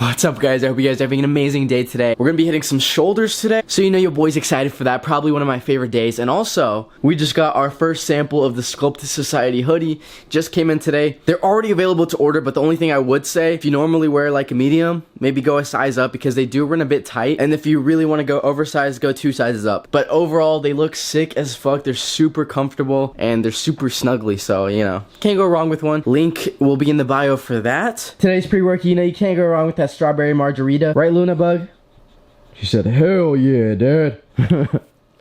What's up, guys? I hope you guys are having an amazing day today. We're gonna be hitting some shoulders today, so you know your boy's excited for that. Probably one of my favorite days. And also, we just got our first sample of the Sculpted Society hoodie. Just came in today. They're already available to order, but the only thing I would say, if you normally wear like a medium, maybe go a size up because they do run a bit tight. And if you really want to go oversized, go 2 sizes up. But overall, they look sick as fuck. They're super comfortable and they're super snuggly, so you know, can't go wrong with one. Link will be in the bio for that. Today's pre-work, you know, you can't go wrong with that strawberry margarita. Right, Luna Bug? She said, hell yeah, Dad.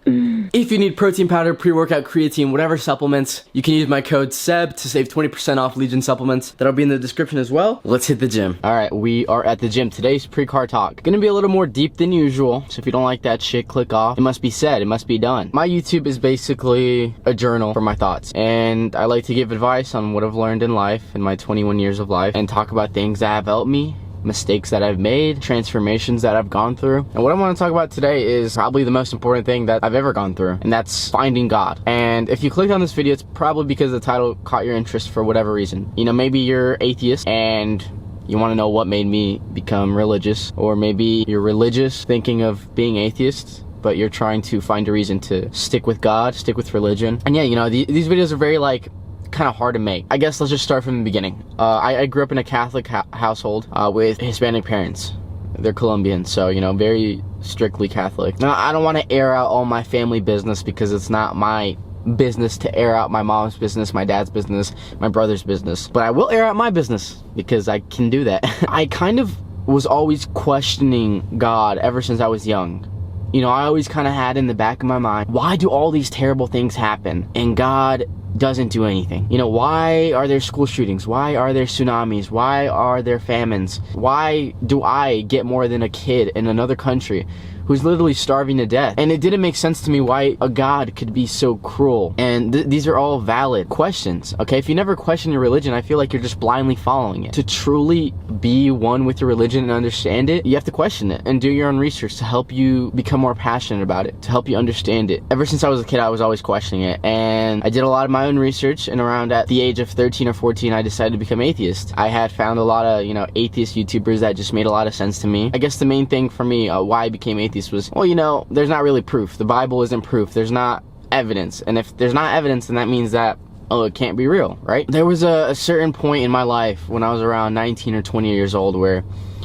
If you need protein powder, pre-workout, creatine, whatever supplements, you can use my code SEB to save 20% off Legion supplements. That'll be in the description as well. Let's hit the gym. All right, we are at the gym. Today's pre-car talk. Gonna be a little more deep than usual, so if you don't like that shit, click off. It must be said, it must be done. My YouTube is basically a journal for my thoughts, and I like to give advice on what I've learned in life, in my 21 years of life, and talk about things that have helped me, mistakes that I've made, transformations that I've gone through. And what I want to talk about today is probably the most important thing that I've ever gone through, and that's finding God. And if you clicked on this video, it's probably because the title caught your interest for whatever reason. You know, maybe you're atheist and you want to know what made me become religious, or maybe you're religious thinking of being atheist, but you're trying to find a reason to stick with God, stick with religion. And yeah, you know, these videos are very like kind of hard to make. I guess let's just start from the beginning. I grew up in a Catholic household with Hispanic parents. They're Colombian, so you know, very strictly Catholic. Now, I don't want to air out all my family business because it's not my business to air out my mom's business, my dad's business, my brother's business. But I will air out my business because I can do that. I kind of was always questioning God ever since I was young. You know, I always kind of had in the back of my mind, why do all these terrible things happen and God doesn't do anything? You know, why are there school shootings? Why are there tsunamis? Why are there famines? Why do I get more than a kid in another country who's literally starving to death? And it didn't make sense to me why a God could be so cruel. And these are all valid questions, okay? If you never question your religion, I feel like you're just blindly following it. To truly be one with your religion and understand it, you have to question it and do your own research to help you become more passionate about it, to help you understand it. Ever since I was a kid, I was always questioning it, and I did a lot of my own research, and around at the age of 13 or 14, I decided to become atheist. I had found a lot of, you know, atheist YouTubers that just made a lot of sense to me. I guess the main thing for me, why I became atheist was, well, you know, there's not really proof. The Bible isn't proof. There's not evidence. And if there's not evidence, then that means that, oh, it can't be real, right? There was a certain point in my life when I was around 19 or 20 years old where,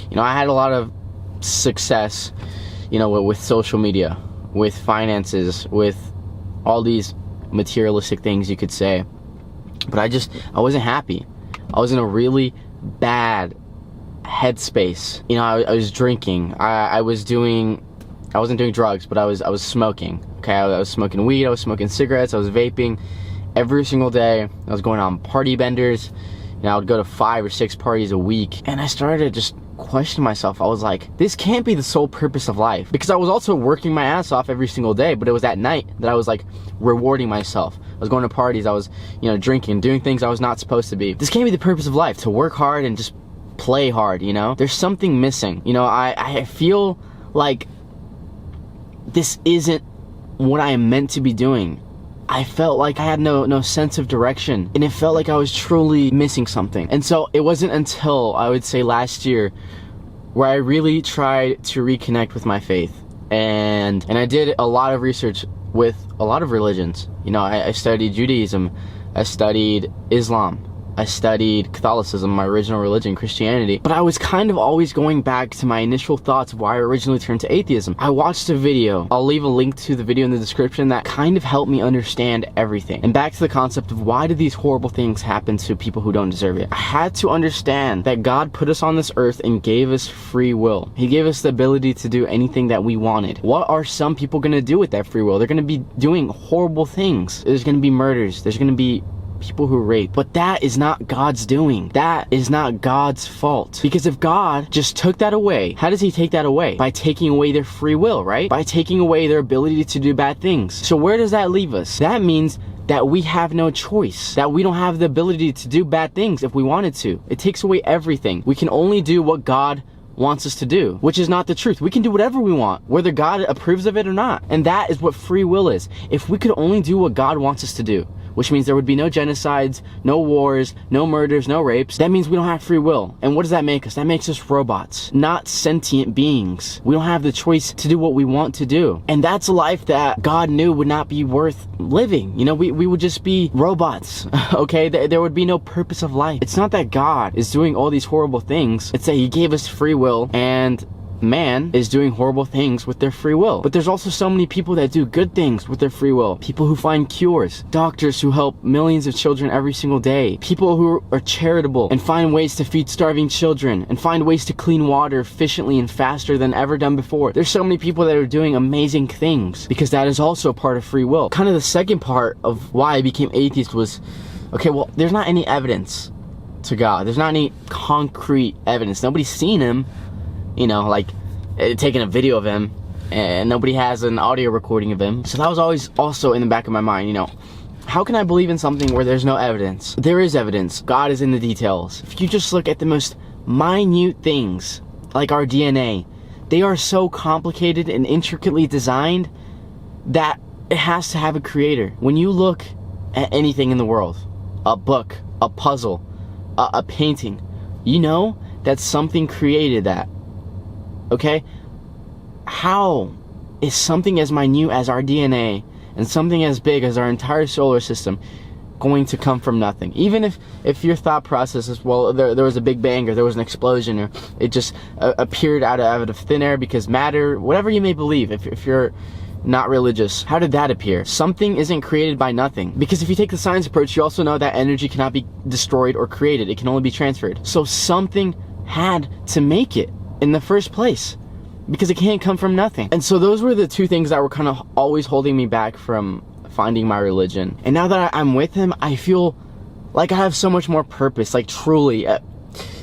you know, I had a lot of success, you know, with social media, with finances, with all these materialistic things, you could say. But I wasn't happy. I was in a really bad headspace. You know, I was drinking. I wasn't doing drugs, but I was smoking. Okay, I was smoking weed, I was smoking cigarettes, I was vaping every single day. I was going on party benders. You know, I would go to 5 or 6 parties a week, and I started to just question myself. I was like, this can't be the sole purpose of life, because I was also working my ass off every single day, but it was at night that I was like rewarding myself. I was going to parties, I was, you know, drinking, doing things I was not supposed to be. This can't be the purpose of life, to work hard and just play hard, you know? There's something missing. You know, I feel like this isn't what I am meant to be doing. I felt like I had no sense of direction, and it felt like I was truly missing something. And so it wasn't until, I would say, last year where I really tried to reconnect with my faith. And I did a lot of research with a lot of religions. You know, I studied Judaism, I studied Islam, I studied Catholicism, my original religion, Christianity, but I was kind of always going back to my initial thoughts of why I originally turned to atheism. I watched a video, I'll leave a link to the video in the description, that kind of helped me understand everything. And back to the concept of, why do these horrible things happen to people who don't deserve it? I had to understand that God put us on this earth and gave us free will. He gave us the ability to do anything that we wanted. What are some people gonna do with that free will? They're gonna be doing horrible things. There's gonna be murders, there's gonna be people who rape, but that is not God's doing. That is not God's fault. Because if God just took that away, how does he take that away? By taking away their free will, right? By taking away their ability to do bad things. So where does that leave us? That means that we have no choice, that we don't have the ability to do bad things if we wanted to. It takes away everything. We can only do what God wants us to do, which is not the truth. We can do whatever we want, whether God approves of it or not. And that is what free will is. If we could only do what God wants us to do, which means there would be no genocides, no wars, no murders, no rapes. That means we don't have free will. And what does that make us? That makes us robots, not sentient beings. We don't have the choice to do what we want to do. And that's a life that God knew would not be worth living. You know, we would just be robots, okay? There would be no purpose of life. It's not that God is doing all these horrible things. It's that he gave us free will, and man is doing horrible things with their free will. But there's also so many people that do good things with their free will. People who find cures, doctors who help millions of children every single day, people who are charitable and find ways to feed starving children and find ways to clean water efficiently and faster than ever done before. There's so many people that are doing amazing things because that is also part of free will. Kind of the second part of why I became atheist was, okay, well, there's not any evidence to God. There's not any concrete evidence. Nobody's seen him, you know, like taking a video of him, and nobody has an audio recording of him. So that was always also in the back of my mind, you know, how can I believe in something where there's no evidence? There is evidence. God is in the details. If you just look at the most minute things, like our DNA, they are so complicated and intricately designed that it has to have a creator. When you look at anything in the world, a book, a puzzle, a painting, you know that something created that. Okay? How is something as minute as our DNA and something as big as our entire solar system going to come from nothing? Even if your thought process is, well, there was a big bang, or there was an explosion, or it just appeared out of thin air because matter, whatever you may believe, if you're not religious, how did that appear? Something isn't created by nothing. Because if you take the science approach, you also know that energy cannot be destroyed or created. It can only be transferred. So something had to make it in the first place, because it can't come from nothing. And so those were the two things that were kind of always holding me back from finding my religion. And now that I'm with him, I feel like I have so much more purpose. Like, truly, it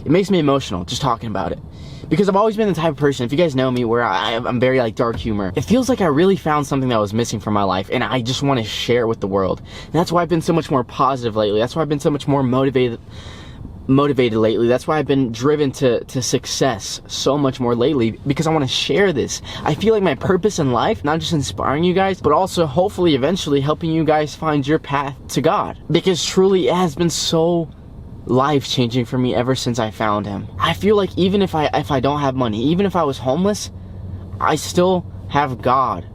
makes me emotional just talking about it, because I've always been the type of person, if you guys know me, where I'm very like dark humor. It feels like I really found something that was missing from my life, and I just want to share it with the world. And that's why I've been so much more positive lately. That's why I've been so much more motivated lately. That's why I've been driven to success so much more lately, because I want to share this. I feel like my purpose in life, not just inspiring you guys, but also hopefully eventually helping you guys find your path to God, because truly it has been so life-changing for me ever since I found him. I feel like even if I don't have money, even if I was homeless, I still have God,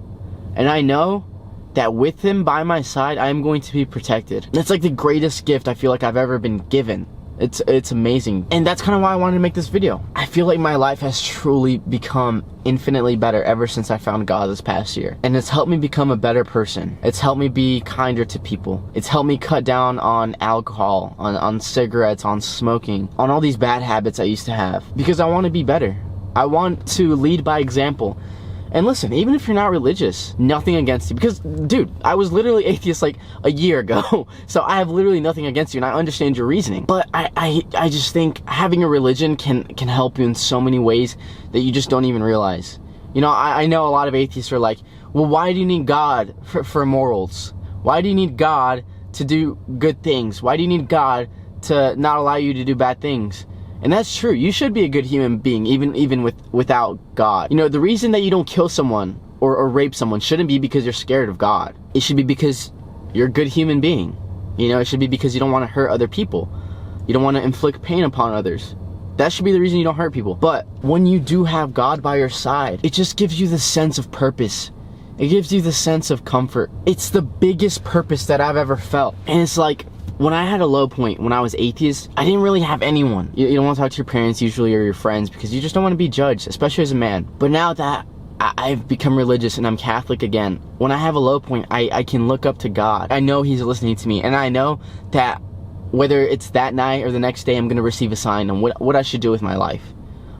and I know that with him by my side, I am going to be protected. That's like the greatest gift I feel like I've ever been given. It's amazing. And that's kind of why I wanted to make this video. I feel like my life has truly become infinitely better ever since I found God this past year. And it's helped me become a better person. It's helped me be kinder to people. It's helped me cut down on alcohol, on cigarettes, on smoking, on all these bad habits I used to have. Because I want to be better. I want to lead by example. And listen, even if you're not religious, nothing against you. Because, dude, I was literally atheist like a year ago. So I have literally nothing against you, and I understand your reasoning. But I just think having a religion can help you in so many ways that you just don't even realize. You know, I know a lot of atheists are like, well, why do you need God for morals? Why do you need God to do good things? Why do you need God to not allow you to do bad things? And that's true. You should be a good human being, even without God. You know, the reason that you don't kill someone or rape someone shouldn't be because you're scared of God. It should be because you're a good human being. You know, it should be because you don't want to hurt other people. You don't want to inflict pain upon others. That should be the reason you don't hurt people. But when you do have God by your side, it just gives you the sense of purpose. It gives you the sense of comfort. It's the biggest purpose that I've ever felt. And it's like, when I had a low point, when I was atheist, I didn't really have anyone. You don't want to talk to your parents usually, or your friends, because you just don't want to be judged, especially as a man. But now that I've become religious and I'm Catholic again, when I have a low point, I can look up to God. I know he's listening to me, and I know that whether it's that night or the next day, I'm going to receive a sign on what I should do with my life,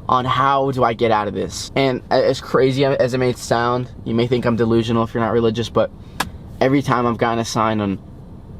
on how do I get out of this. And as crazy as it may sound, you may think I'm delusional if you're not religious, but every time I've gotten a sign on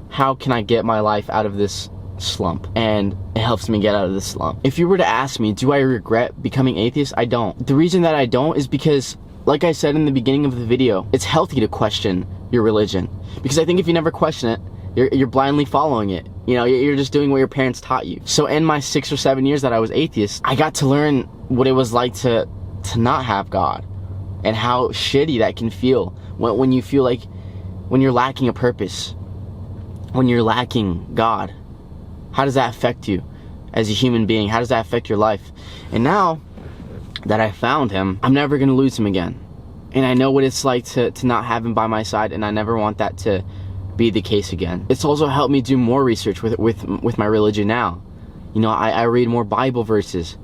how can I get my life out of this slump, and it helps me get out of this slump. If you were to ask me, do I regret becoming atheist? I don't. The reason that I don't is because, like I said in the beginning of the video, it's healthy to question your religion. Because I think if you never question it, you're blindly following it. You know, you're just doing what your parents taught you. So in my 6 or 7 years that I was atheist, I got to learn what it was like to not have God, and how shitty that can feel when you feel like, when you're lacking a purpose. when you're lacking God? How does that affect you as a human being? How does that affect your life? And now that I found him, I'm never gonna lose him again. And I know what it's like to not have him by my side, and I never want that to be the case again. It's also helped me do more research with my religion now. You know, I read more Bible verses.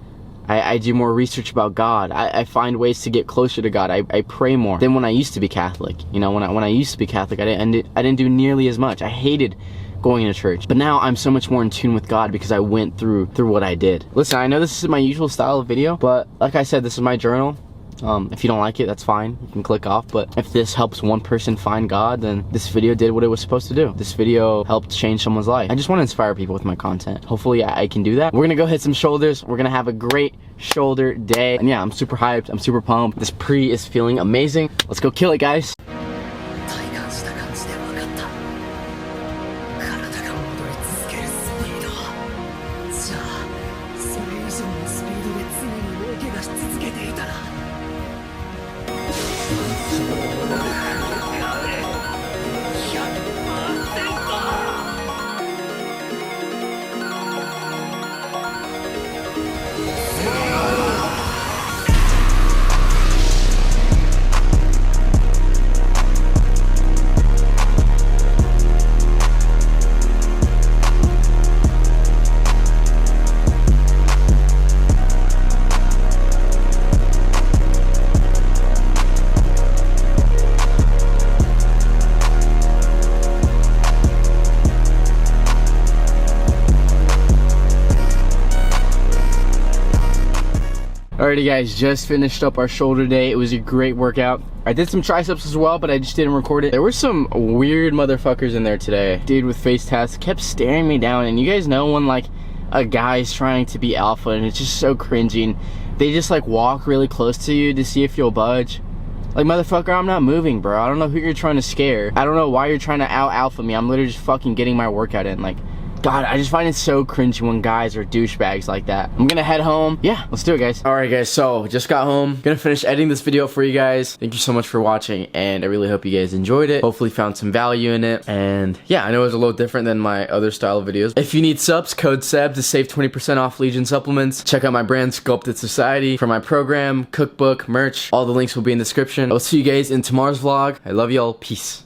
I do more research about God. I find ways to get closer to God. I pray more than when I used to be Catholic. You know, when I used to be Catholic, I didn't do nearly as much. I hated going to church. But now I'm so much more in tune with God because I went through what I did. Listen, I know this is my usual style of video, but like I said, this is my journal. If you don't like it, that's fine. You can click off. But if this helps one person find God, then this video did what it was supposed to do. This video helped change someone's life. I just want to inspire people with my content. Hopefully I can do that. We're gonna go hit some shoulders. We're gonna have a great shoulder day. And yeah, I'm super hyped. I'm super pumped. This pre is feeling amazing. Let's go kill it, guys. Alrighty guys, just finished up our shoulder day. It was a great workout. I did some triceps as well, but I just didn't record it. There were some weird motherfuckers in there today. Dude with face tats kept staring me down, and you guys know when like a guy's trying to be alpha and it's just so cringing. They just like walk really close to you to see if you'll budge. Like, motherfucker, I'm not moving, bro. I don't know who you're trying to scare. I don't know why you're trying to out-alpha me. I'm literally just fucking getting my workout in. Like, God, I just find it so cringy when guys are douchebags like that. I'm gonna head home. Yeah, let's do it, guys. Alright, guys, so just got home. Gonna finish editing this video for you guys. Thank you so much for watching, and I really hope you guys enjoyed it. Hopefully found some value in it. And yeah, I know it was a little different than my other style of videos. If you need subs, code SEB to save 20% off Legion supplements. Check out my brand, Sculpted Society, for my program, cookbook, merch. All the links will be in the description. I'll see you guys in tomorrow's vlog. I love y'all. Peace.